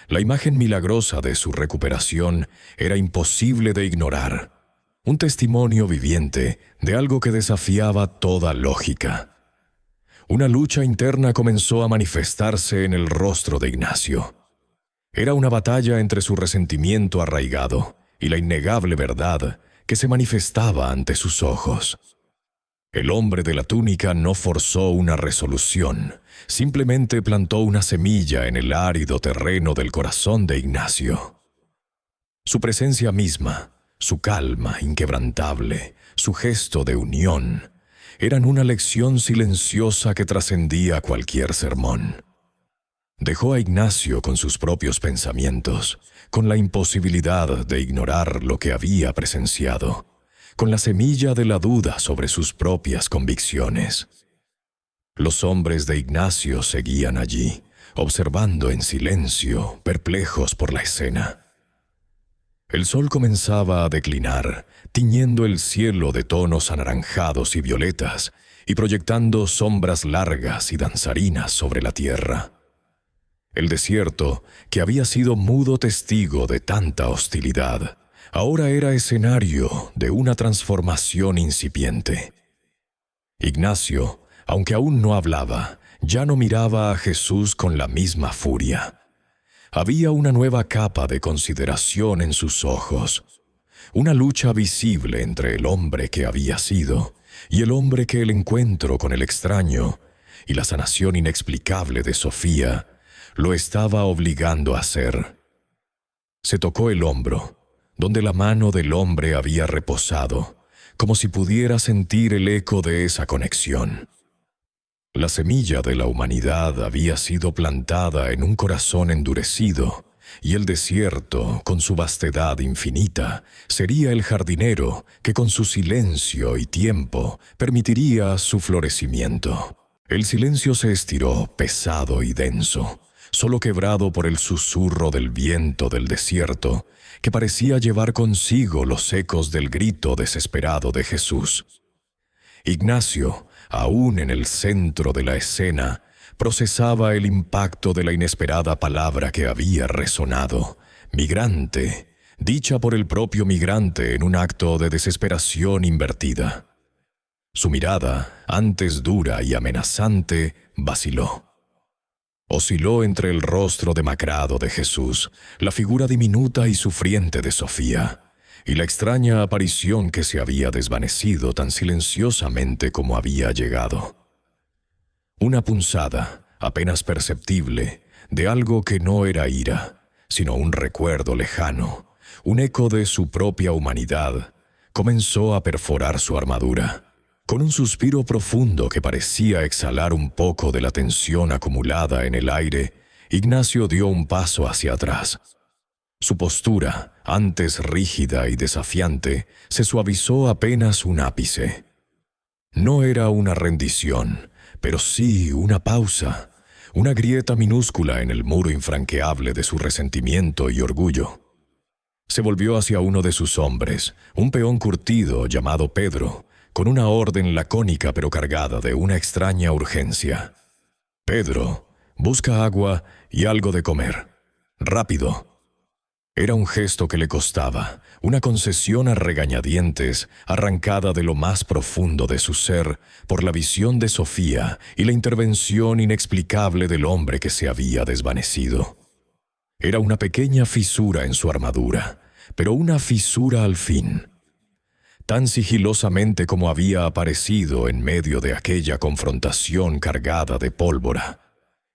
La imagen milagrosa de su recuperación era imposible de ignorar, un testimonio viviente de algo que desafiaba toda lógica. Una lucha interna comenzó a manifestarse en el rostro de Ignacio. Era una batalla entre su resentimiento arraigado y la innegable verdad que se manifestaba ante sus ojos. El hombre de la túnica no forzó una resolución, simplemente plantó una semilla en el árido terreno del corazón de Ignacio. Su presencia misma, su calma inquebrantable, su gesto de unión, eran una lección silenciosa que trascendía cualquier sermón. Dejó a Ignacio con sus propios pensamientos, con la imposibilidad de ignorar lo que había presenciado, con la semilla de la duda sobre sus propias convicciones. Los hombres de Ignacio seguían allí, observando en silencio, perplejos por la escena. El sol comenzaba a declinar, tiñendo el cielo de tonos anaranjados y violetas, y proyectando sombras largas y danzarinas sobre la tierra. El desierto, que había sido mudo testigo de tanta hostilidad, ahora era escenario de una transformación incipiente. Ignacio, aunque aún no hablaba, ya no miraba a Jesús con la misma furia. Había una nueva capa de consideración en sus ojos, una lucha visible entre el hombre que había sido y el hombre que el encuentro con el extraño y la sanación inexplicable de Sofía lo estaba obligando a hacer. Se tocó el hombro, donde la mano del hombre había reposado, como si pudiera sentir el eco de esa conexión. La semilla de la humanidad había sido plantada en un corazón endurecido, y el desierto, con su vastedad infinita, sería el jardinero que con su silencio y tiempo permitiría su florecimiento. El silencio se estiró, pesado y denso, solo quebrado por el susurro del viento del desierto, que parecía llevar consigo los ecos del grito desesperado de Jesús. Ignacio, aún en el centro de la escena, procesaba el impacto de la inesperada palabra que había resonado: migrante, dicha por el propio migrante en un acto de desesperación invertida. Su mirada, antes dura y amenazante, vaciló. Osciló entre el rostro demacrado de Jesús, la figura diminuta y sufriente de Sofía, y la extraña aparición que se había desvanecido tan silenciosamente como había llegado. Una punzada, apenas perceptible, de algo que no era ira, sino un recuerdo lejano, un eco de su propia humanidad, comenzó a perforar su armadura. Con un suspiro profundo que parecía exhalar un poco de la tensión acumulada en el aire, Ignacio dio un paso hacia atrás. Su postura, antes rígida y desafiante, se suavizó apenas un ápice. No era una rendición, pero sí una pausa, una grieta minúscula en el muro infranqueable de su resentimiento y orgullo. Se volvió hacia uno de sus hombres, un peón curtido llamado Pedro, con una orden lacónica pero cargada de una extraña urgencia. «Pedro, busca agua y algo de comer. Rápido». Era un gesto que le costaba, una concesión a regañadientes, arrancada de lo más profundo de su ser por la visión de Sofía y la intervención inexplicable del hombre que se había desvanecido. Era una pequeña fisura en su armadura, pero una fisura al fin. Tan sigilosamente como había aparecido en medio de aquella confrontación cargada de pólvora.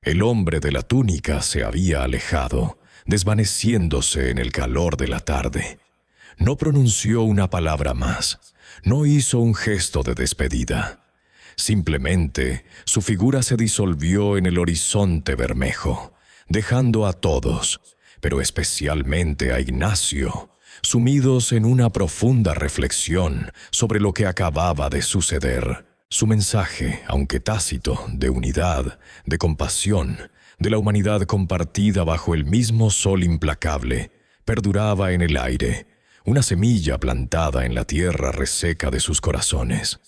El hombre de la túnica se había alejado, desvaneciéndose en el calor de la tarde. No pronunció una palabra más, no hizo un gesto de despedida. Simplemente, su figura se disolvió en el horizonte bermejo, dejando a todos, pero especialmente a Ignacio, sumidos en una profunda reflexión sobre lo que acababa de suceder. Su mensaje, aunque tácito, de unidad, de compasión, de la humanidad compartida bajo el mismo sol implacable, perduraba en el aire, una semilla plantada en la tierra reseca de sus corazones.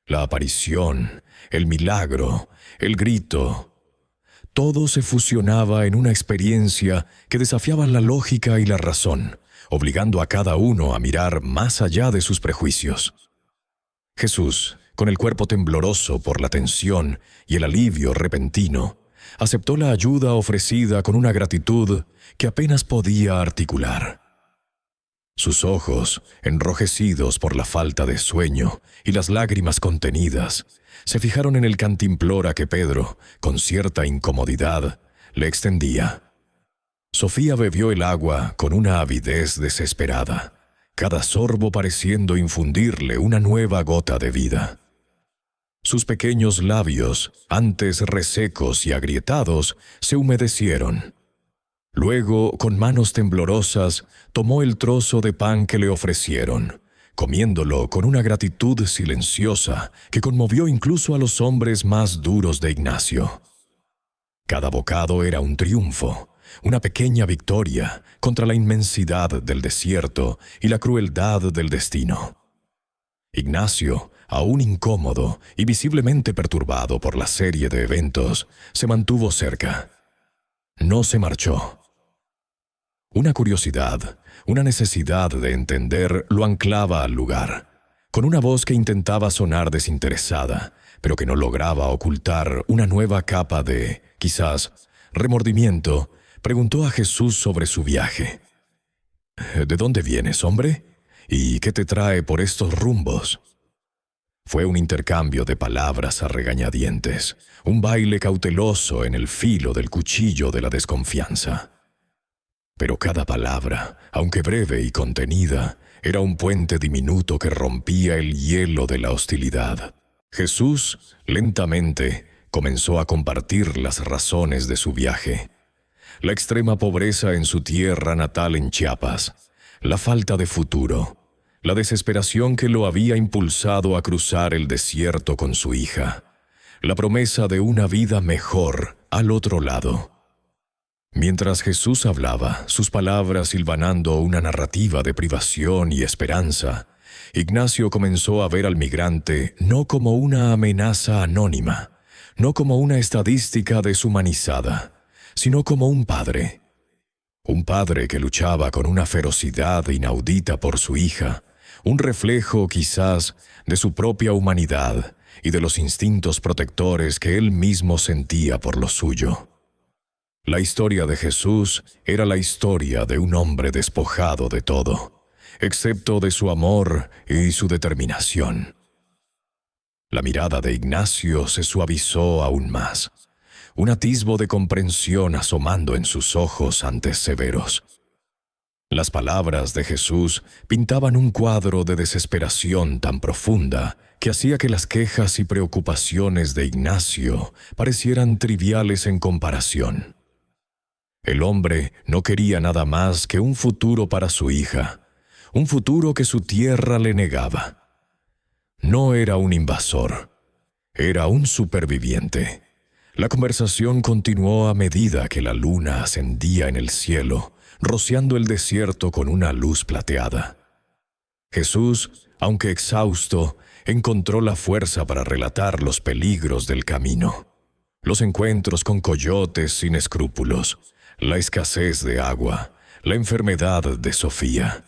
La aparición, el milagro, el grito, todo se fusionaba en una experiencia que desafiaba la lógica y la razón, obligando a cada uno a mirar más allá de sus prejuicios. Jesús, con el cuerpo tembloroso por la tensión y el alivio repentino, aceptó la ayuda ofrecida con una gratitud que apenas podía articular. Sus ojos, enrojecidos por la falta de sueño y las lágrimas contenidas, se fijaron en el cantimplora que Pedro, con cierta incomodidad, le extendía. Sofía bebió el agua con una avidez desesperada, cada sorbo pareciendo infundirle una nueva gota de vida. Sus pequeños labios, antes resecos y agrietados, se humedecieron. Luego, con manos temblorosas, tomó el trozo de pan que le ofrecieron, comiéndolo con una gratitud silenciosa que conmovió incluso a los hombres más duros de Ignacio. Cada bocado era un triunfo, una pequeña victoria contra la inmensidad del desierto y la crueldad del destino. Ignacio, aún incómodo y visiblemente perturbado por la serie de eventos, se mantuvo cerca. No se marchó. Una curiosidad, una necesidad de entender lo anclaba al lugar. Con una voz que intentaba sonar desinteresada, pero que no lograba ocultar una nueva capa de, quizás, remordimiento, preguntó a Jesús sobre su viaje. «¿De dónde vienes, hombre? ¿Y qué te trae por estos rumbos?» Fue un intercambio de palabras a regañadientes, un baile cauteloso en el filo del cuchillo de la desconfianza. Pero cada palabra, aunque breve y contenida, era un puente diminuto que rompía el hielo de la hostilidad. Jesús, lentamente, comenzó a compartir las razones de su viaje. La extrema pobreza en su tierra natal en Chiapas, la falta de futuro, la desesperación que lo había impulsado a cruzar el desierto con su hija, la promesa de una vida mejor al otro lado. Mientras Jesús hablaba, sus palabras hilvanando una narrativa de privación y esperanza, Ignacio comenzó a ver al migrante no como una amenaza anónima, no como una estadística deshumanizada, sino como un padre que luchaba con una ferocidad inaudita por su hija, un reflejo quizás de su propia humanidad y de los instintos protectores que él mismo sentía por lo suyo. La historia de Jesús era la historia de un hombre despojado de todo, excepto de su amor y su determinación. La mirada de Ignacio se suavizó aún más, un atisbo de comprensión asomando en sus ojos antes severos. Las palabras de Jesús pintaban un cuadro de desesperación tan profunda que hacía que las quejas y preocupaciones de Ignacio parecieran triviales en comparación. El hombre no quería nada más que un futuro para su hija, un futuro que su tierra le negaba. No era un invasor, era un superviviente. La conversación continuó a medida que la luna ascendía en el cielo, rociando el desierto con una luz plateada. Jesús, aunque exhausto, encontró la fuerza para relatar los peligros del camino. Los encuentros con coyotes sin escrúpulos, la escasez de agua, la enfermedad de Sofía.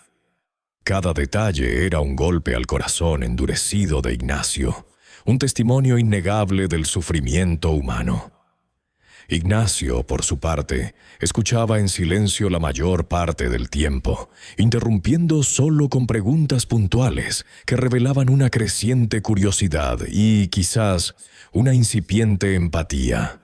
Cada detalle era un golpe al corazón endurecido de Ignacio, un testimonio innegable del sufrimiento humano. Ignacio, por su parte, escuchaba en silencio la mayor parte del tiempo, interrumpiendo solo con preguntas puntuales que revelaban una creciente curiosidad y, quizás, una incipiente empatía.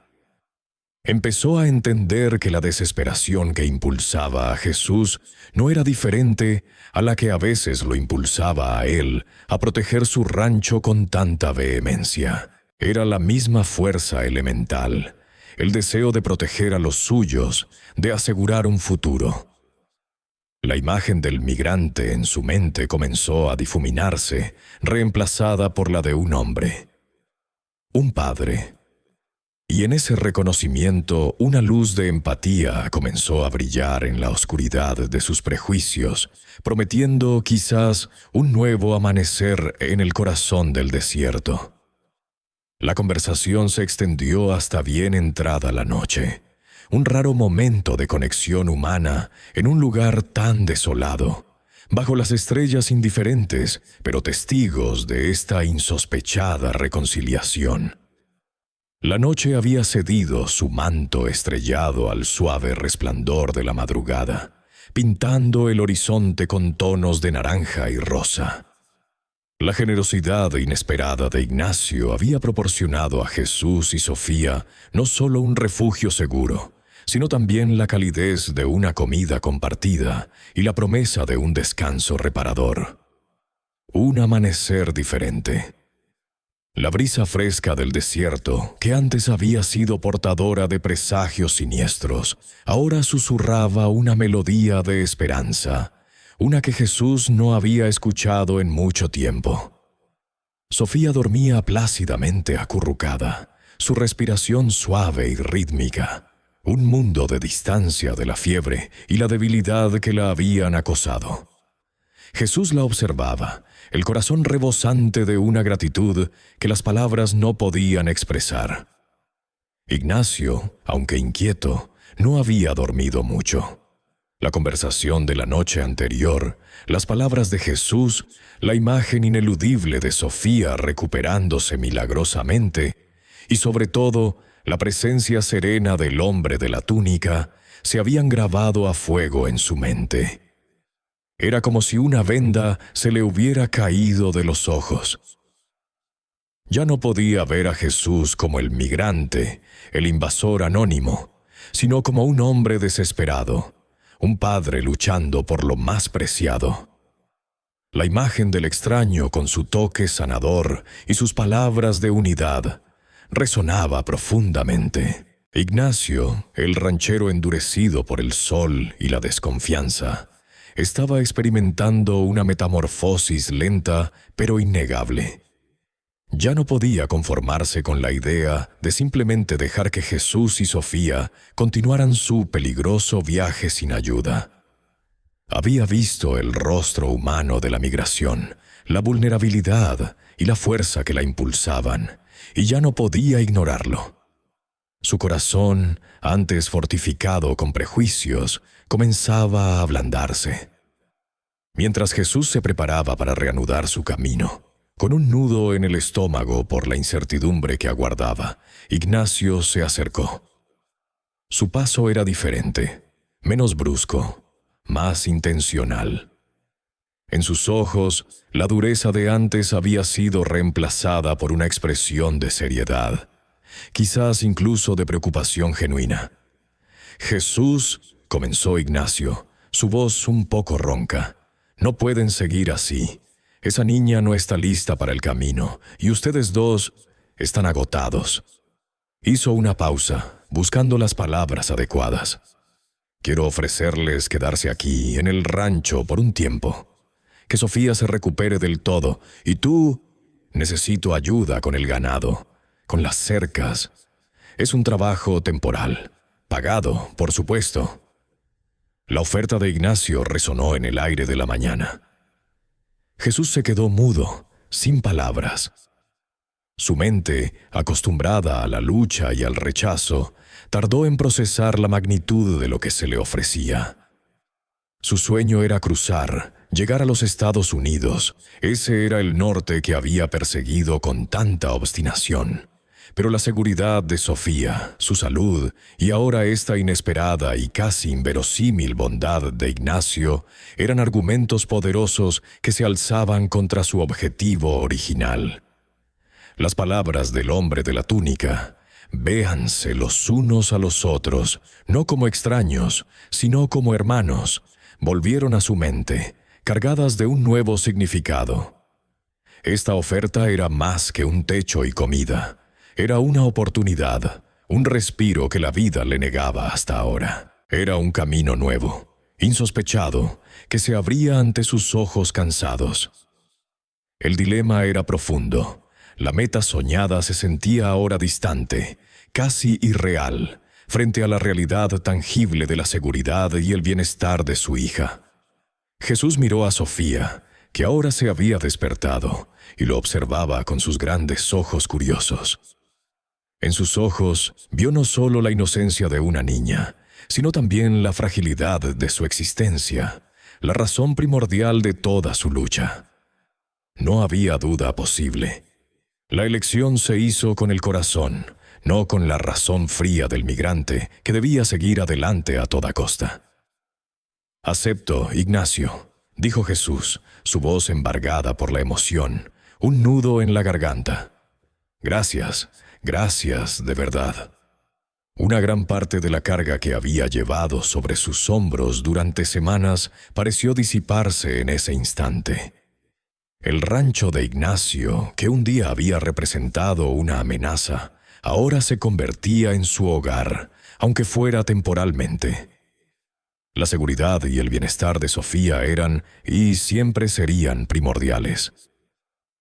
Empezó a entender que la desesperación que impulsaba a Jesús no era diferente a la que a veces lo impulsaba a él a proteger su rancho con tanta vehemencia. Era la misma fuerza elemental, el deseo de proteger a los suyos, de asegurar un futuro. La imagen del migrante en su mente comenzó a difuminarse, reemplazada por la de un hombre, un padre. Y en ese reconocimiento, una luz de empatía comenzó a brillar en la oscuridad de sus prejuicios, prometiendo quizás un nuevo amanecer en el corazón del desierto. La conversación se extendió hasta bien entrada la noche, un raro momento de conexión humana en un lugar tan desolado, bajo las estrellas indiferentes, pero testigos de esta insospechada reconciliación. La noche había cedido su manto estrellado al suave resplandor de la madrugada, pintando el horizonte con tonos de naranja y rosa. La generosidad inesperada de Ignacio había proporcionado a Jesús y Sofía no solo un refugio seguro, sino también la calidez de una comida compartida y la promesa de un descanso reparador. Un amanecer diferente. La brisa fresca del desierto, que antes había sido portadora de presagios siniestros, ahora susurraba una melodía de esperanza, una que Jesús no había escuchado en mucho tiempo. Sofía dormía plácidamente acurrucada, su respiración suave y rítmica, un mundo de distancia de la fiebre y la debilidad que la habían acosado. Jesús la observaba, el corazón rebosante de una gratitud que las palabras no podían expresar. Ignacio, aunque inquieto, no había dormido mucho. La conversación de la noche anterior, las palabras de Jesús, la imagen ineludible de Sofía recuperándose milagrosamente, y sobre todo, la presencia serena del hombre de la túnica, se habían grabado a fuego en su mente. Era como si una venda se le hubiera caído de los ojos. Ya no podía ver a Jesús como el migrante, el invasor anónimo, sino como un hombre desesperado, un padre luchando por lo más preciado. La imagen del extraño con su toque sanador y sus palabras de unidad resonaba profundamente. Ignacio, el ranchero endurecido por el sol y la desconfianza, estaba experimentando una metamorfosis lenta pero innegable. Ya no podía conformarse con la idea de simplemente dejar que Jesús y Sofía continuaran su peligroso viaje sin ayuda. Había visto el rostro humano de la migración, la vulnerabilidad y la fuerza que la impulsaban, y ya no podía ignorarlo. Su corazón, antes fortificado con prejuicios, comenzaba a ablandarse. Mientras Jesús se preparaba para reanudar su camino, con un nudo en el estómago por la incertidumbre que aguardaba, Ignacio se acercó. Su paso era diferente, menos brusco, más intencional. En sus ojos, la dureza de antes había sido reemplazada por una expresión de seriedad, quizás incluso de preocupación genuina. «Jesús», comenzó Ignacio, su voz un poco ronca, «no pueden seguir así. Esa niña no está lista para el camino, y ustedes dos están agotados». Hizo una pausa, buscando las palabras adecuadas. «Quiero ofrecerles quedarse aquí, en el rancho, por un tiempo. Que Sofía se recupere del todo, y tú, necesito ayuda con el ganado, con las cercas. Es un trabajo temporal, pagado, por supuesto». La oferta de Ignacio resonó en el aire de la mañana. Jesús se quedó mudo, sin palabras. Su mente, acostumbrada a la lucha y al rechazo, tardó en procesar la magnitud de lo que se le ofrecía. Su sueño era cruzar, llegar a los Estados Unidos. Ese era el norte que había perseguido con tanta obstinación. Pero la seguridad de Sofía, su salud y ahora esta inesperada y casi inverosímil bondad de Ignacio eran argumentos poderosos que se alzaban contra su objetivo original. Las palabras del hombre de la túnica, «Véanse los unos a los otros, no como extraños, sino como hermanos», volvieron a su mente, cargadas de un nuevo significado. Esta oferta era más que un techo y comida. Era una oportunidad, un respiro que la vida le negaba hasta ahora. Era un camino nuevo, insospechado, que se abría ante sus ojos cansados. El dilema era profundo. La meta soñada se sentía ahora distante, casi irreal, frente a la realidad tangible de la seguridad y el bienestar de su hija. Jesús miró a Sofía, que ahora se había despertado, y lo observaba con sus grandes ojos curiosos. En sus ojos vio no solo la inocencia de una niña, sino también la fragilidad de su existencia, la razón primordial de toda su lucha. No había duda posible. La elección se hizo con el corazón, no con la razón fría del migrante que debía seguir adelante a toda costa. «Acepto, Ignacio», dijo Jesús, su voz embargada por la emoción, un nudo en la garganta. «Gracias, gracias de verdad». Una gran parte de la carga que había llevado sobre sus hombros durante semanas pareció disiparse en ese instante. El rancho de Ignacio, que un día había representado una amenaza, ahora se convertía en su hogar, aunque fuera temporalmente. La seguridad y el bienestar de Sofía eran, y siempre serían, primordiales.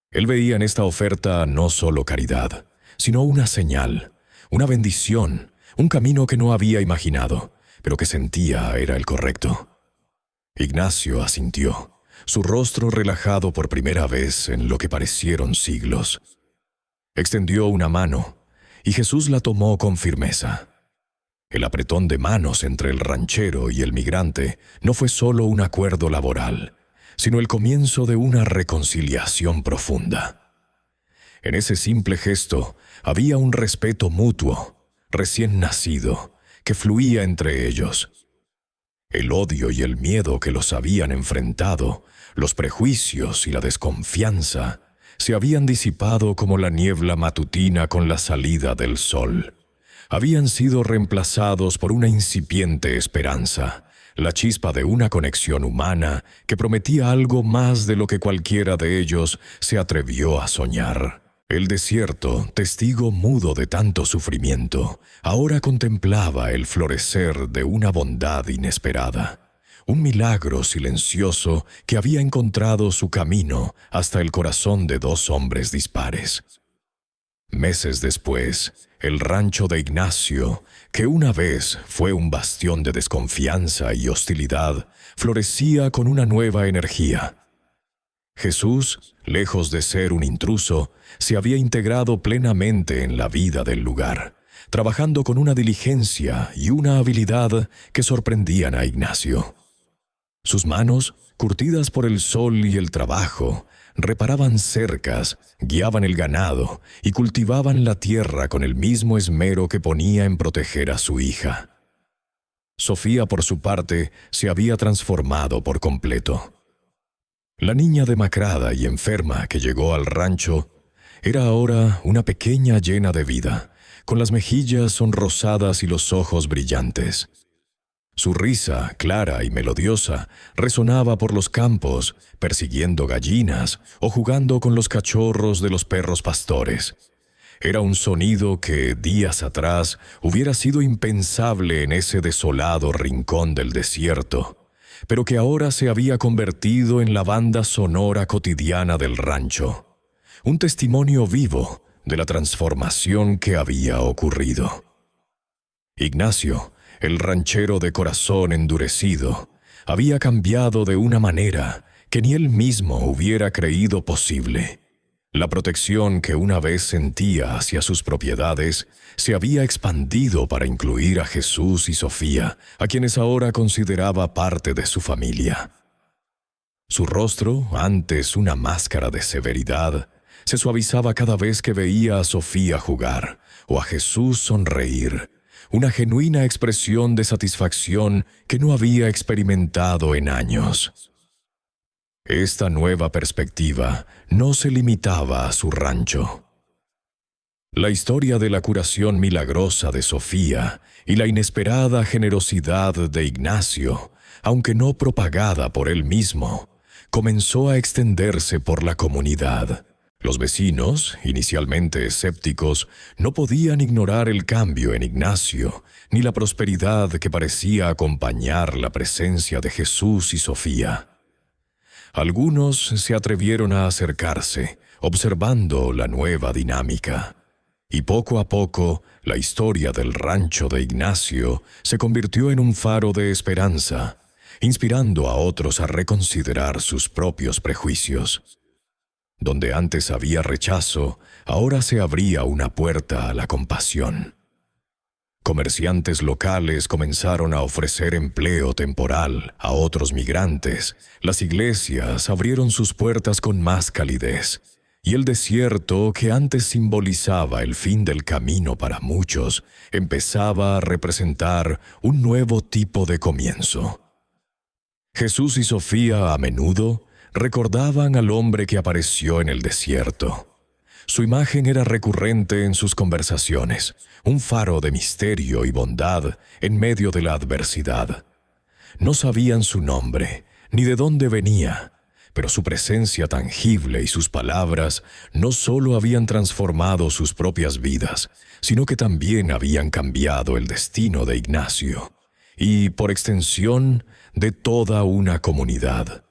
Él veía en esta oferta no solo caridad, sino una señal, una bendición, un camino que no había imaginado, pero que sentía era el correcto. Ignacio asintió, su rostro relajado por primera vez en lo que parecieron siglos. Extendió una mano, y Jesús la tomó con firmeza. El apretón de manos entre el ranchero y el migrante no fue solo un acuerdo laboral, sino el comienzo de una reconciliación profunda. En ese simple gesto había un respeto mutuo, recién nacido, que fluía entre ellos. El odio y el miedo que los habían enfrentado, los prejuicios y la desconfianza, se habían disipado como la niebla matutina con la salida del sol. Habían sido reemplazados por una incipiente esperanza, la chispa de una conexión humana que prometía algo más de lo que cualquiera de ellos se atrevió a soñar. El desierto, testigo mudo de tanto sufrimiento, ahora contemplaba el florecer de una bondad inesperada. Un milagro silencioso que había encontrado su camino hasta el corazón de dos hombres dispares. Meses después, el rancho de Ignacio, que una vez fue un bastión de desconfianza y hostilidad, florecía con una nueva energía. Jesús, lejos de ser un intruso, se había integrado plenamente en la vida del lugar, trabajando con una diligencia y una habilidad que sorprendían a Ignacio. Sus manos, curtidas por el sol y el trabajo, reparaban cercas, guiaban el ganado y cultivaban la tierra con el mismo esmero que ponía en proteger a su hija. Sofía, por su parte, se había transformado por completo. La niña demacrada y enferma que llegó al rancho era ahora una pequeña llena de vida, con las mejillas sonrosadas y los ojos brillantes. Su risa, clara y melodiosa, resonaba por los campos, persiguiendo gallinas o jugando con los cachorros de los perros pastores. Era un sonido que, días atrás, hubiera sido impensable en ese desolado rincón del desierto, pero que ahora se había convertido en la banda sonora cotidiana del rancho, un testimonio vivo de la transformación que había ocurrido. Ignacio, el ranchero de corazón endurecido, había cambiado de una manera que ni él mismo hubiera creído posible. La protección que una vez sentía hacia sus propiedades se había expandido para incluir a Jesús y Sofía, a quienes ahora consideraba parte de su familia. Su rostro, antes una máscara de severidad, se suavizaba cada vez que veía a Sofía jugar o a Jesús sonreír, una genuina expresión de satisfacción que no había experimentado en años. Esta nueva perspectiva no se limitaba a su rancho. La historia de la curación milagrosa de Sofía y la inesperada generosidad de Ignacio, aunque no propagada por él mismo, comenzó a extenderse por la comunidad. Los vecinos, inicialmente escépticos, no podían ignorar el cambio en Ignacio, ni la prosperidad que parecía acompañar la presencia de Jesús y Sofía. Algunos se atrevieron a acercarse, observando la nueva dinámica. Y poco a poco, la historia del rancho de Ignacio se convirtió en un faro de esperanza, inspirando a otros a reconsiderar sus propios prejuicios. Donde antes había rechazo, ahora se abría una puerta a la compasión. Comerciantes locales comenzaron a ofrecer empleo temporal a otros migrantes, las iglesias abrieron sus puertas con más calidez, y el desierto, que antes simbolizaba el fin del camino para muchos, empezaba a representar un nuevo tipo de comienzo. Jesús y Sofía a menudo recordaban al hombre que apareció en el desierto. Su imagen era recurrente en sus conversaciones, un faro de misterio y bondad en medio de la adversidad. No sabían su nombre, ni de dónde venía, pero su presencia tangible y sus palabras no solo habían transformado sus propias vidas, sino que también habían cambiado el destino de Ignacio y, por extensión, de toda una comunidad.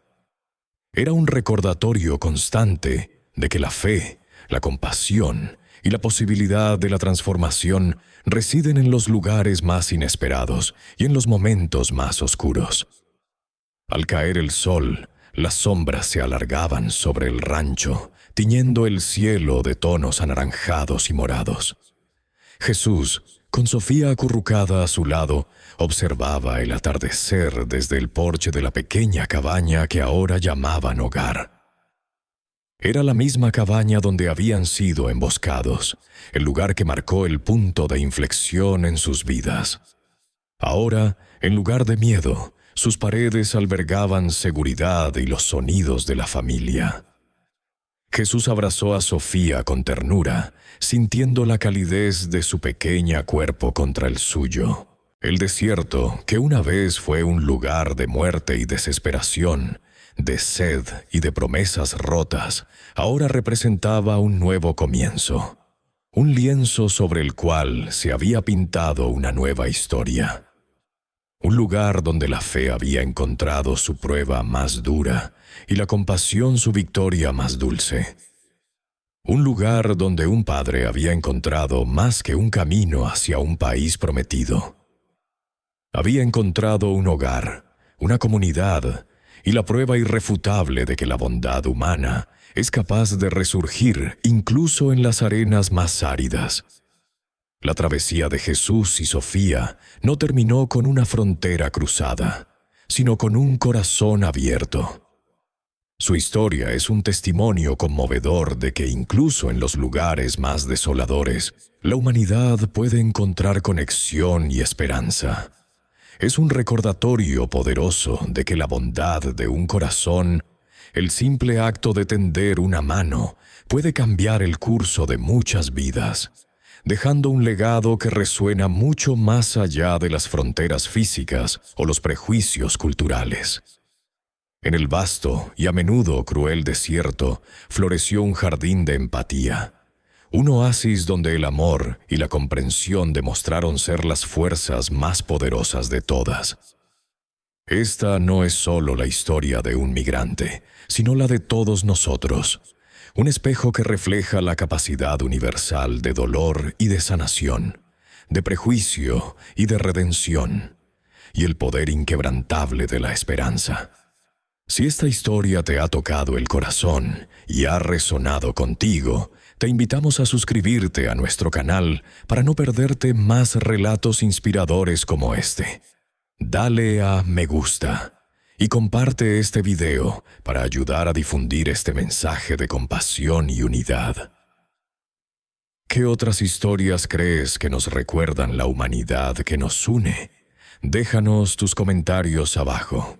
Era un recordatorio constante de que la fe, la compasión y la posibilidad de la transformación residen en los lugares más inesperados y en los momentos más oscuros. Al caer el sol, las sombras se alargaban sobre el rancho, tiñendo el cielo de tonos anaranjados y morados. Jesús, con Sofía acurrucada a su lado, observaba el atardecer desde el porche de la pequeña cabaña que ahora llamaban hogar. Era la misma cabaña donde habían sido emboscados, el lugar que marcó el punto de inflexión en sus vidas. Ahora, en lugar de miedo, sus paredes albergaban seguridad y los sonidos de la familia. Jesús abrazó a Sofía con ternura, sintiendo la calidez de su pequeño cuerpo contra el suyo. El desierto, que una vez fue un lugar de muerte y desesperación, de sed y de promesas rotas, ahora representaba un nuevo comienzo, un lienzo sobre el cual se había pintado una nueva historia. Un lugar donde la fe había encontrado su prueba más dura y la compasión su victoria más dulce. Un lugar donde un padre había encontrado más que un camino hacia un país prometido. Había encontrado un hogar, una comunidad y la prueba irrefutable de que la bondad humana es capaz de resurgir incluso en las arenas más áridas. La travesía de Jesús y Sofía no terminó con una frontera cruzada, sino con un corazón abierto. Su historia es un testimonio conmovedor de que incluso en los lugares más desoladores, la humanidad puede encontrar conexión y esperanza. Es un recordatorio poderoso de que la bondad de un corazón, el simple acto de tender una mano, puede cambiar el curso de muchas vidas, dejando un legado que resuena mucho más allá de las fronteras físicas o los prejuicios culturales. En el vasto y a menudo cruel desierto floreció un jardín de empatía, un oasis donde el amor y la comprensión demostraron ser las fuerzas más poderosas de todas. Esta no es solo la historia de un migrante, sino la de todos nosotros, un espejo que refleja la capacidad universal de dolor y de sanación, de prejuicio y de redención, y el poder inquebrantable de la esperanza. Si esta historia te ha tocado el corazón y ha resonado contigo, te invitamos a suscribirte a nuestro canal para no perderte más relatos inspiradores como este. Dale a me gusta y comparte este video para ayudar a difundir este mensaje de compasión y unidad. ¿Qué otras historias crees que nos recuerdan la humanidad que nos une? Déjanos tus comentarios abajo.